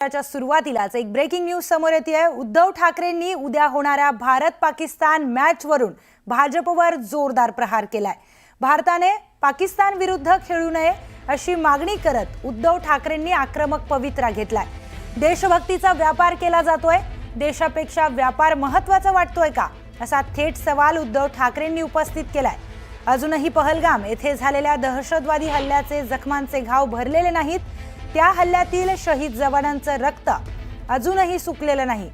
च्या सुरुवातीलाच एक ब्रेकिंग न्यूज समोर येते। उद्धव ठाकरेंनी उद्या होणाऱ्या भारत पाकिस्तान मॅच वरून भाजपवर जोरदार प्रहार केलाय। भारताने पाकिस्तान विरुद्ध खेळू नये अशी मागणी करत उद्धव ठाकरेंनी आक्रमक पवित्रा घेतलाय। देशभक्तीचा व्यापार केला जातोय, देशापेक्षा व्यापार महत्त्वाचा वाटतोय का, असा थेट सवाल उद्धव ठाकरेंनी उपस्थित केलाय। अजूनही पहलगाम येथे झालेल्या दहशतवादी हल्ल्याचे जखमांचे घाव भरलेले नाहीत। त्या हल्ल्यातील शहीद जवानांचं रक्त अजूनही सुकलेलं नाही।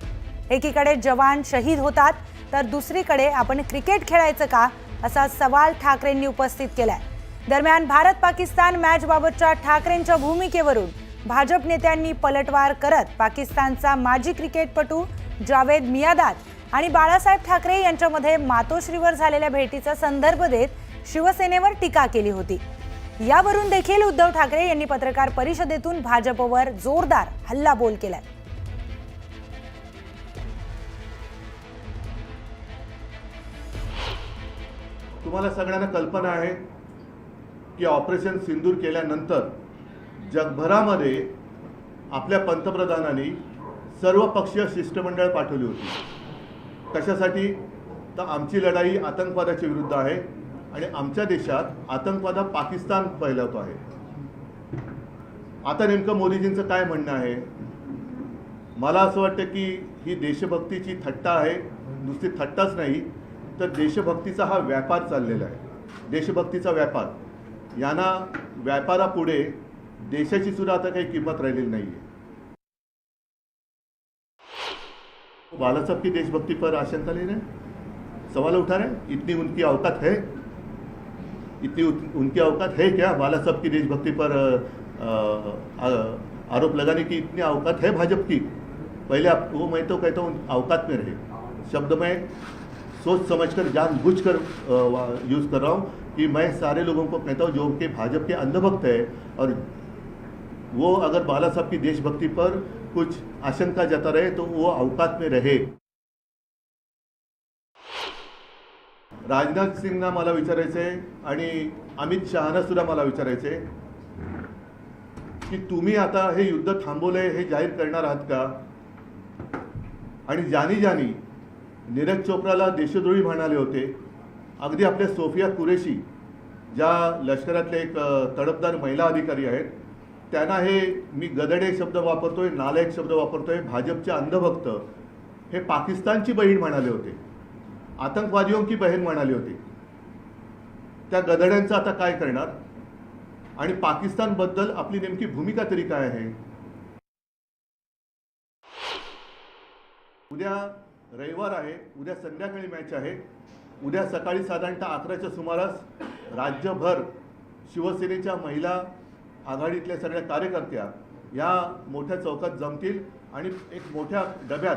एकीकडे जवान शहीद होतात तर दुसरीकडे आपण क्रिकेट खेळायचं का, असा सवाल ठाकरेंनी उपस्थित केलाय। दरम्यान भारत पाकिस्तान मॅच बाबतच्या ठाकरेंच्या भूमिकेवरून भाजप नेत्यांनी पलटवार करत पाकिस्तानचा माजी क्रिकेटपटू जावेद मियादाद आणि बाळासाहेब ठाकरे यांच्यामध्ये मातोश्रीवर झालेल्या भेटीचा संदर्भ देत शिवसेनेवर टीका केली होती। यावरून देखील उद्धव ठाकरे यांनी पत्रकार परिषदेतून भाजपवर जोरदार हल्लाबोल केलाय। तुम्हाला सगळ्यांना कल्पना आहे की ऑपरेशन सिंदूर केल्यानंतर जगभरामध्ये आपल्या पंतप्रधानांनी सर्वपक्षीय शिष्टमंडळ पाठवली होती। कशासाठी? तर आमची लढाई आतंकवादाच्या विरुद्ध आहे आणि आमच्या देशात आतंकवाद पाकिस्तान फैलवतो आहे। आता नेमकं मोदीजींचं काय म्हणणं आहे? मला असं वाटतं की ही देशभक्तीची थट्टा आहे। नुसती थट्टाच नाही तर देशभक्तीचा हा व्यापार चाललेला आहे। देशभक्तीचा व्यापार, यांना व्यापारापुढे देशाची सुद्धा आता काही किंमत राहिलेली नाही है। बाला साहब की देशभक्ति पर आशंका ले रहे हैं, सवाल उठा रहे हैं। इतनी उनकी औकात है? इतनी उनकी औकात है क्या बाला साहब की देशभक्ति पर आरोप लगाने की? इतनी औकात है भाजपा की? पहले आप वो, मैं तो कहता हूँ औकात में रहे। शब्द मैं सोच समझकर जानबूझकर यूज़ कर रहा हूँ कि मैं सारे लोगों को कहता हूँ जो कि भाजपा के अंधभक्त है और वो अगर बाला साहब की देशभक्ति पर कुछ आशंका जता रहे तो वो औकात में रहे। राजनाथ सिंगना मला विचारायचं आहे आणि अमित शहाना सुद्धा मला विचारायचं आहे की तुम्ही आता हे युद्ध थांबवलंय हे जाहीर करणार आहात का? आणि जानी जानी नीरज चोप्राला देशद्रोही म्हणाले होते। अगदी आपल्या सोफिया कुरेशी ज्या लष्करातले एक तडफदार महिला अधिकारी आहेत, त्यांना हे मी गदडे शब्द वापरतोय, नालायक शब्द वापरतोय, भाजपचे अंधभक्त हे पाकिस्तानची बहीण म्हणाले होते, आतंकवादियों की बहन म्हणाले होते। त्या गदड्यांचं आता काय करणार? आणि पाकिस्तान बद्दल आपली नेमकी भूमिका तरी काय आहे? उद्या रविवार आहे, उद्या संध्याकाळी मॅच आहे। उद्या सकाळी साधारणतः 11च्या सुमारास राज्यभर शिवसेनेच्या महिला आघाडीतल्या सगळ्या कार्यकर्त्या या मोठ्या चौकात जमतील आणि एक मोठ्या डब्यात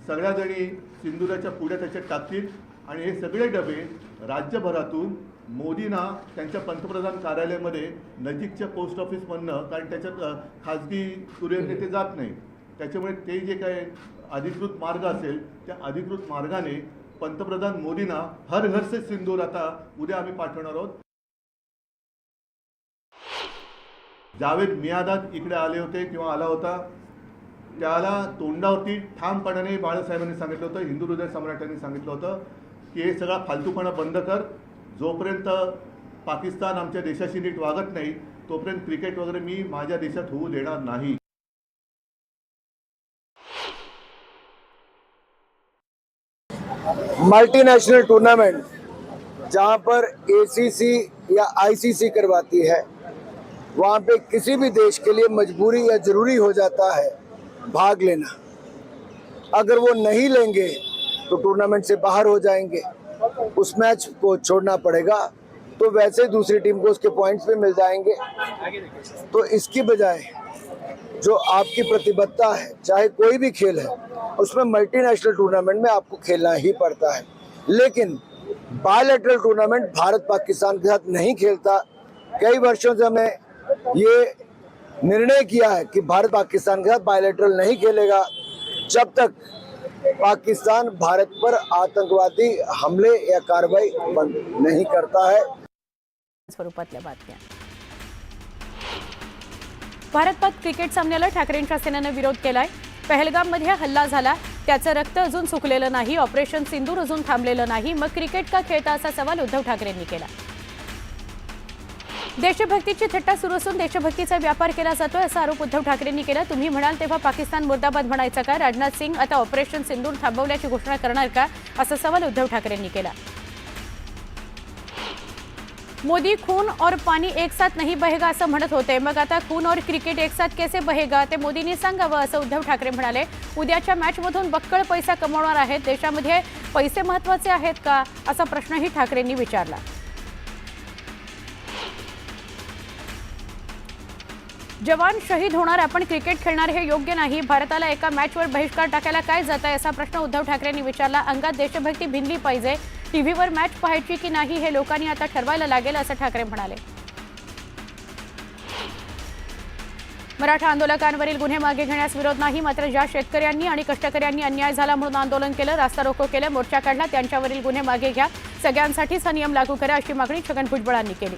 सगळ्या जणी सिंदुराच्या पुढे त्याच्यात टाकतील आणि हे सगळे डबे राज्यभरातून मोदींना त्यांच्या पंतप्रधान कार्यालयामध्ये नजीकच्या पोस्ट ऑफिसमधनं, कारण त्याच्यात खाजगी कुरिअर नेते जात नाही, त्याच्यामुळे ते जे काय अधिकृत मार्ग असेल त्या अधिकृत मार्गाने पंतप्रधान मोदींना हर घर से सिंदूर आता उद्या आम्ही पाठवणार आहोत। जावेद मियादाद इकडे आले होते किंवा आला होता, त्याला तोंडावरती ठामपणाने बाळासाहेबांनी सांगितलं होतं, हिंदू हृदय सम्राटांनी सांगितलं होतं की हे सगळा फालतूपणा बंद कर। जोपर्यंत पाकिस्तान आमच्या देशाशी नीट वागत नाही तोपर्यंत क्रिकेट वगैरे मी माझ्या देशात होऊ देणार नाही। मल्टीनेशनल टूर्नामेंट जहां पर एसीसी या आईसीसी करवाती है, वहां पे किसी भी देश के लिए मजबूरी या जरूरी हो जाता है भाग लेना। अगर वो नहीं लेंगे तो टूर्नामेंट से बाहर हो जाएंगे, उस मैच को छोड़ना पड़ेगा, तो वैसे दूसरी टीम को उसके पॉइंट्स भी मिल जाएंगे। तो इसकी बजाय जो आपकी प्रतिबद्धता है, चाहे कोई भी खेल है, उसमें मल्टीनेशनल टूर्नामेंट में आपको खेलना ही पड़ता है। लेकिन बायलैटरल टूर्नामेंट भारत पाकिस्तान के साथ नहीं खेलता। कई वर्षों से हमें ये निर्णय किया है कि भारत पाकिस्तान के साथ बायलैटरल नहीं खेलेगा जब तक पाकिस्तान भारत पर आतंकवादी हमले या कार्रवाई बंद नहीं करता है। स्वरूपातल्या बातम्या। भारत-पाक क्रिकेट सामन्याला ठाकरेंच्या सेनेनं विरोध केलाय. पहलगाममध्ये हल्ला झाला, त्याचं रक्त अजून सुकलेलं नाही, ऑपरेशन सिंदूर अजून थांबलेलं नाही, मग क्रिकेट का खेळता, असा सवाल उद्धव ठाकरेंनी केला. देशभक्तीची थट्टा सुरू असून देशभक्तीचा व्यापार केला जातोय असा आरोप उद्धव ठाकरेंनी केला. तुम्ही म्हणाल तेव्हा पाकिस्तान मुर्दाबाद म्हणायचं का? राजनाथ सिंग आता ऑपरेशन सिंदूर थांबवल्याची घोषणा करणार का, असा सवाल उद्धव ठाकरेंनी केला. मोदी खून और पानी एक साथ नहीं बहेगा असं म्हणत होते, मग आता खून और क्रिकेट एक साथ कैसे बहेगा ते मोदींनी सांगावं, असं उद्धव ठाकरे म्हणाले. उद्याच्या मॅचमधून बक्कळ पैसा कमवणार आहेत, देशामध्ये पैसे महत्त्वाचे आहेत का, असा प्रश्नही ठाकरेंनी विचारला. जवान शहीद होणार, आपण क्रिकेट खेळणार हे योग्य नाही. भारताला एका मॅचवर बहिष्कार टाकायला काय जात आहे, असा प्रश्न उद्धव ठाकरेंनी विचारला. अंगात देशभक्ती भिनली पाहिजे. टीव्हीवर मॅच पाहायची की नाही हे लोकांनी आता ठरवायला लागेल, असं ठाकरे म्हणाले. मराठा आंदोलकांवरील गुन्हे मागे घेण्यास विरोध नाही, मात्र ज्या शेतकऱ्यांनी आणि कष्टकऱ्यांनी अन्याय झाला म्हणून आंदोलन केलं, रास्ता रोको केलं, मोर्चा काढला, त्यांच्यावरील गुन्हे मागे घ्या. सगळ्यांसाठीच हा नियम लागू करा, अशी मागणी छगन भुजबळांनी केली.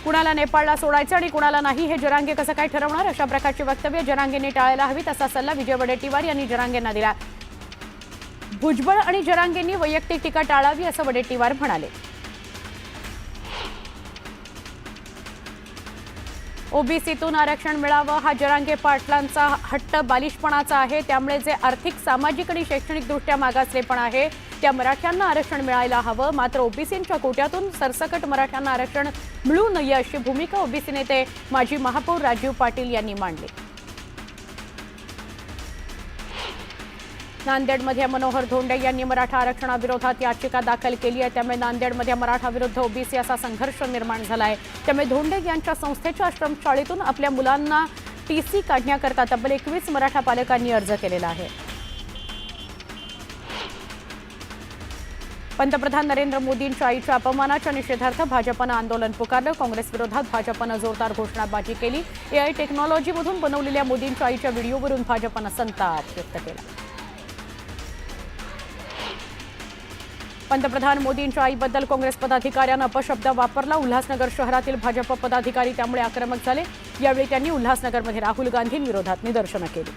कुणाला नेपाळला सोडायचं आणि कुणाला नाही हे जरांगे कसं काय ठरवणार, अशा प्रकारची वक्तव्य जरांगेंनी टाळायला हवीत, असा सल्ला विजय वडेट्टीवार यांनी जरांगेंना दिला. भुजबळ आणि जरांगेंनी वैयक्तिक टीका टाळावी, असं वडेट्टीवार म्हणाले. ओबीसीतून आरक्षण मिळावं हा जरांगे पाटलांचा हट्ट बालिशपणाचा आहे. त्यामुळे जे आर्थिक, सामाजिक आणि शैक्षणिकदृष्ट्या मागासलेपण आहे त्या मराठ्यांना आरक्षण मिळायला हवं, मात्र ओबीसींच्या कोट्यातून सरसकट मराठ्यांना आरक्षण मिळू नये, अशी भूमिका ओबीसी नेते माजी महापौर राजीव पाटील यांनी मांडली. नांदेडमध्ये मनोहर धोंडे यांनी मराठा आरक्षणाविरोधात याचिका दाखल केली आहे. त्यामुळे नांदेडमध्ये मराठा विरुद्ध ओबीसी असा संघर्ष निर्माण झाला आहे. त्यामुळे धोंडे यांच्या संस्थेच्या आश्रमशाळेतून आपल्या मुलांना टीसी काढण्याकरता तब्बल 21 मराठा पालकांनी अर्ज केलेला आहे. पंतप्रधान नरेंद्र मोदींच्या आईच्या अपमानाच्या निषेधार्थ भाजपनं आंदोलन पुकारलं. काँग्रेस विरोधात भाजपनं जोरदार घोषणाबाजी केली. एआय टेक्नॉलॉजीमधून बनवलेल्या मोदींच्या आईच्या व्हिडिओवरून भाजपनं संताप व्यक्त केला. पंतप्रधान मोदींच्या आईबद्दल काँग्रेस पदाधिकाऱ्यांनं अपशब्द वापरला. उल्हासनगर शहरातील भाजप पदाधिकारी त्यामुळे आक्रमक झाले. यावेळी त्यांनी उल्हासनगरमध्ये राहुल गांधींविरोधात निदर्शनं केली.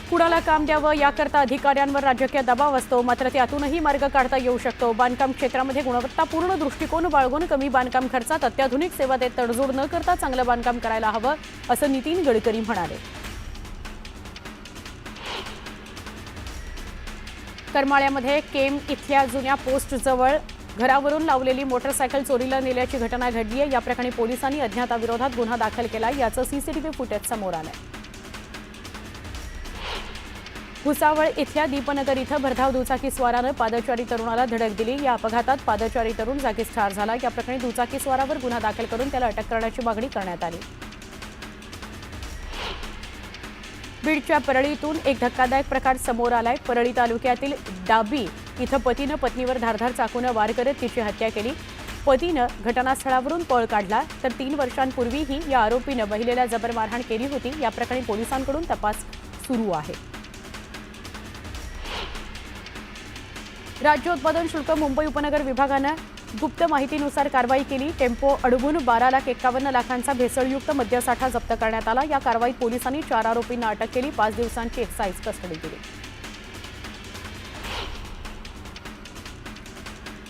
कुणाला काम द्यावं याकरता अधिकाऱ्यांवर राजकीय दबाव असतो, मात्र त्यातूनही मार्ग काढता येऊ शकतो. बांधकाम क्षेत्रामध्ये गुणवत्तापूर्ण दृष्टिकोन बाळगून कमी बांधकाम खर्चात अत्याधुनिक सेवा देत तडजोड न करता चांगलं बांधकाम करायला हवं, असं नितीन गडकरी म्हणाले. करमाळ्यामध्ये केम इथल्या जुन्या पोस्टजवळ घरावरून लावलेली मोटरसायकल चोरीला नेल्याची घटना घडली आहे. या प्रकरणी पोलिसांनी अज्ञाताविरोधात गुन्हा दाखल केला. याचं सीसीटीव्ही फुटेज समोर आलंय. भुसावळ इथल्या दीपनगर इथं भरधाव दुचाकी स्वारानं पादचारी तरुणाला धडक दिली. या अपघातात पादचारी तरुण जागीच ठार झाला. या प्रकरणी दुचाकी स्वारावर गुन्हा दाखल करून त्याला अटक करण्याची मागणी करण्यात आली. बीडच्या परळीतून एक धक्कादायक प्रकार समोर आलाय. परळी तालुक्यातील डाबी इथं पतीनं पत्नीवर धारधार चाकूनं वार करत तिची हत्या केली. पतीनं घटनास्थळावरून पळ काढला, तर 3 वर्षांपूर्वीही या आरोपीनं महिलेला जबर मारहाण केली होती. या प्रकरणी पोलिसांकडून तपास सुरू आहे. राज्य उत्पादन शुल्क मुंबई उपनगर विभागानं गुप्त माहितीनुसार कारवाई केली. टेम्पो अडवून 12,51,00,000चा भेसळयुक्त मद्यसाठा जप्त करण्यात आला. या कारवाईत पोलिसांनी 4 आरोपींना अटक केली. 5 दिवसांची एक्साईज कस्टडी दिली.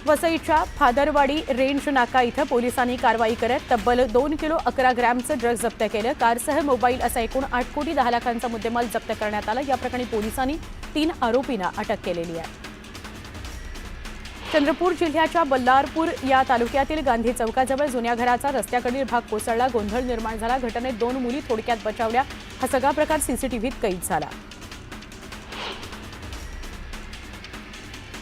वसईच्या फादरवाडी रेंज नाका इथं पोलिसांनी कारवाई करत तब्बल 2 किलो 11 ग्रॅमचं ड्रग्ज जप्त केलं. कारसह मोबाईल असा एकूण 8 कोटी 10 लाखांचा मुद्देमाल जप्त करण्यात आला. या प्रकरणी पोलिसांनी 3 आरोपींना अटक केलेली आहे. चंद्रपूर जिल्ह्याच्या बल्लारपूर या तालुक्यातील गांधी चौकाजवळ जुन्या घराचा रस्त्याकडील भाग कोसळला. गोंधळ निर्माण झाला. घटनेत 2 मुली थोडक्यात बचावल्या. हा सगळा प्रकार सीसीटीव्हीत कैद झाला.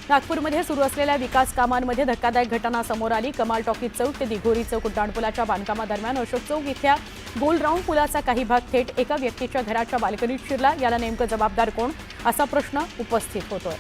नागपूरमध्ये सुरू असलेल्या विकास कामांमध्ये धक्कादायक घटना समोर आली. कमाल टॉकीज चौक ते दिघोरी चौक उड्डाणपुलाच्या बांधकामादरम्यान अशोक चौक इथल्या गोल राऊंड पुलाचा काही भाग थेट एका व्यक्तीच्या घराच्या बाल्कनीत शिरला. याला नेमकं जबाबदार कोण, असा प्रश्न उपस्थित होतोय.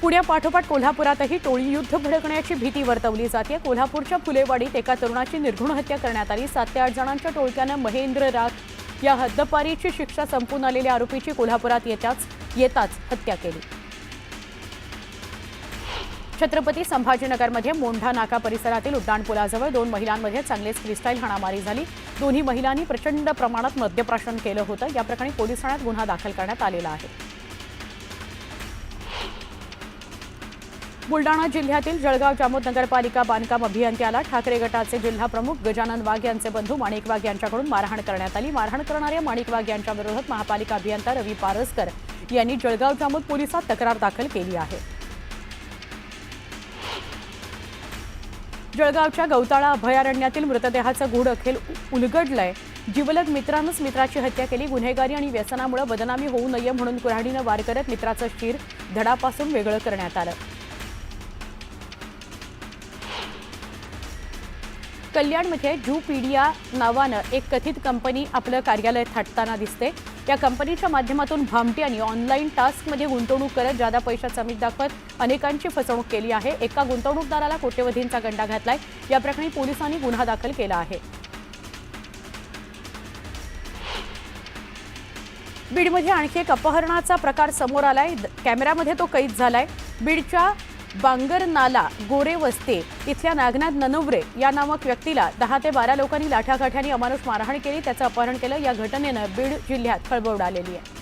पुण्यापाठोपाठ कोल्हापुरातही टोळी युद्ध भडकण्याची भीती वर्तवली जाते. कोल्हापूरच्या फुलेवाडीत एका तरुणाची निर्घृण हत्या करण्यात आली. 7 ते 8 जणांच्या टोळक्यानं महेंद्र राख या हद्दपारीची शिक्षा संपून आलेल्या आरोपीची कोल्हापुरात येताच हत्या केली. छत्रपती संभाजीनगरमध्ये मोंढा नाका परिसरातील उड्डाणपुलाजवळ 2 महिलांमध्ये चांगलीच फ्रीस्टाईल हाणामारी झाली। दोन्ही महिलांनी प्रचंड प्रमाणात मद्यप्राशन केलं होतं। या प्रकरणी पोलीस ठाण्यात गुन्हा दाखल करण्यात आलेला आहे। बुलडाणा जिल्ह्यातील जळगाव जामोद नगरपालिका बांधकाम अभियंत्याला ठाकरे गटाचे जिल्हा प्रमुख गजानन वाघ यांचे बंधू माणिक वाघ यांच्याकडून मारहाण करण्यात आली। मारहाण करणाऱ्या माणिक वाघ यांच्या विरोधात महापालिका अभियंता रवी पारसकर यांनी जळगाव जामोद पोलिसात तक्रार दाखल केली आहे। जळगावच्या गौताळा अभयारण्यातील मृतदेहाचं गूढ अखेर उलगडलंय। जिवलग मित्रानंच मित्राची हत्या केली। गुन्हेगारी आणि व्यसनामुळे बदनामी होऊ नये म्हणून कुऱ्हाडीनं वार करत मित्राचं शिर धडापासून वेगळं करण्यात आलं। कल्याणमध्ये ज्यूपीडिया नावानं एक कथित कंपनी आपलं कार्यालय थाटताना दिसते। या कंपनीच्या माध्यमातून भामट्यांनी ऑनलाईन टास्कमध्ये गुंतवणूक करत जादा पैशाचं अमिष दाखवत अनेकांची फसवणूक केली आहे। एका गुंतवणूकदाराला कोट्यवधींचा गंडा घातलाय। या प्रकरणी पोलिसांनी गुन्हा दाखल केला आहे। बीडमध्ये आणखी एक अपहरणाचा प्रकार समोर आलाय। कॅमेऱ्यामध्ये तो कैद झालाय। बीडच्या बांगरनाला गोरेवस्ते इथल्या नागनाथ ननवरे या नामक व्यक्तीला 10 ते 12 लोकांनी लाठ्याकाठ्याने अमानुष मारहाण केली, त्याचं अपहरण केलं। या घटनेनं बीड जिल्ह्यात खळबळ उडालेली आहे।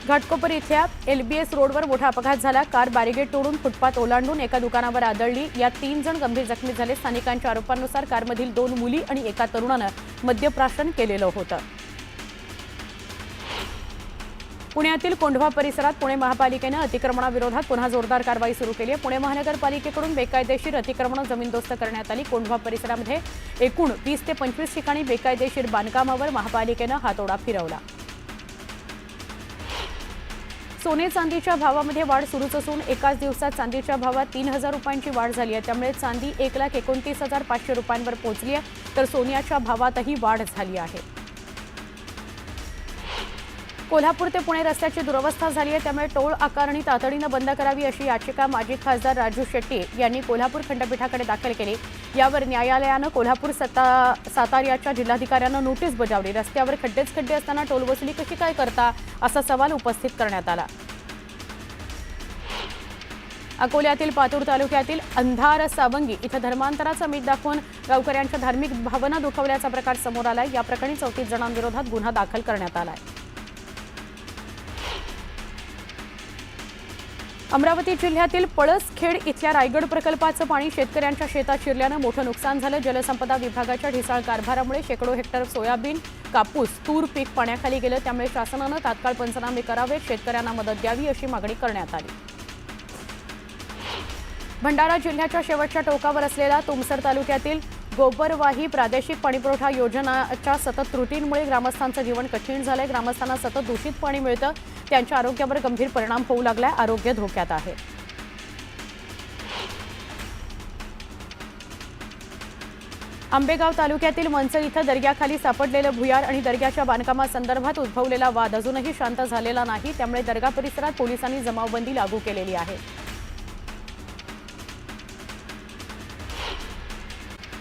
घाटकोपर इथल्या LBS रोडवर मोठा अपघात झाला। कार बॅरिगेड तोडून फुटपाथ ओलांडून एका दुकानावर आदळली। यात 3 जण गंभीर जखमी झाले। स्थानिकांच्या आरोपांनुसार कारमधील 2 मुली आणि एका तरुणानं मद्यप्राशन केलेलं होतं। पुण्यातील कोंढवा परिसरात पुणे महापालिकेनं अतिक्रमणाविरोधात पुन्हा जोरदार कारवाई सुरू केली आहे। पुणे महानगरपालिकेकडून बेकायदेशीर अतिक्रमणं जमीनदोस्त करण्यात आली। कोंढवा परिसरामध्ये एकूण 20 ते 25 ठिकाणी बेकायदेशीर बांधकामावर महापालिकेनं हातोडा फिरवला। सोने चांदीच्या भावामध्ये वाढ सुरूच असून एकाच दिवसात चांदीच्या भावात 3000 रुपयांची वाढ झाली आहे। त्यामुळे चांदी 1,29,500 रुपयांवर पोहोचली आहे, तर सोन्याच्या भावातही वाढ झाली आहे। कोल्हापूर ते पुणे रस्त्याची दुरवस्था झाली आहे, त्यामुळे टोल आकारणी तातडीनं बंद करावी अशी याचिका माजी खासदार राजू शेट्टी यांनी कोल्हापूर खंडपीठाकडे दाखल केली। यावर न्यायालयानं कोल्हापूर साताऱ्याच्या जिल्हाधिकाऱ्यांना नोटीस बजावली। रस्त्यावर खड्डेच खड्डे असताना टोल वसुली कशी काय करता असा सवाल उपस्थित करण्यात आला। अकोल्यातील पातूर तालुक्यातील अंधार सावंगी इथं धर्मांतराचा मीठ दाखवून गावकऱ्यांच्या धार्मिक भावना दुखावल्याचा प्रकार समोर आलाय। या प्रकरणी 34 जणांविरोधात गुन्हा दाखल करण्यात आलाय। अमरावती जिल्ह्यातील पळसखेड इथल्या रायगड प्रकल्पाचं पाणी शेतकऱ्यांच्या शेतात शिरल्यानं मोठं नुकसान झालं। जलसंपदा विभागाच्या ढिसाळ कारभारामुळे शेकडो हेक्टर सोयाबीन, कापूस, तूर पीक पाण्याखाली गेलं। त्यामुळे शासनानं तात्काळ पंचनामे करावेत, शेतकऱ्यांना मदत द्यावी अशी मागणी करण्यात आली। भंडारा जिल्ह्याच्या शेवटच्या टोकावर असलेला तुमसर तालुक्यातील गोबरवाही प्रादेशिक पाणीपुरवठा योजनाच्या सतत त्रुटींमुळे ग्रामस्थांचं जीवन कठीण झालंय। ग्रामस्थांना सतत दूषित पाणी मिळतं, त्यांच्या आरोग्यावर गंभीर परिणाम होऊ लागलाय। आरोग्य धोक्यात आहे। आंबेगाव तालुक्यातील मनसर इथं दर्ग्याखाली सापडलेलं भुयार आणि दर्ग्याच्या बांधकामासंदर्भात उद्भवलेला वाद अजूनही शांत झालेला नाही। त्यामुळे दर्गा परिसरात पोलिसांनी जमावबंदी लागू केलेली आहे।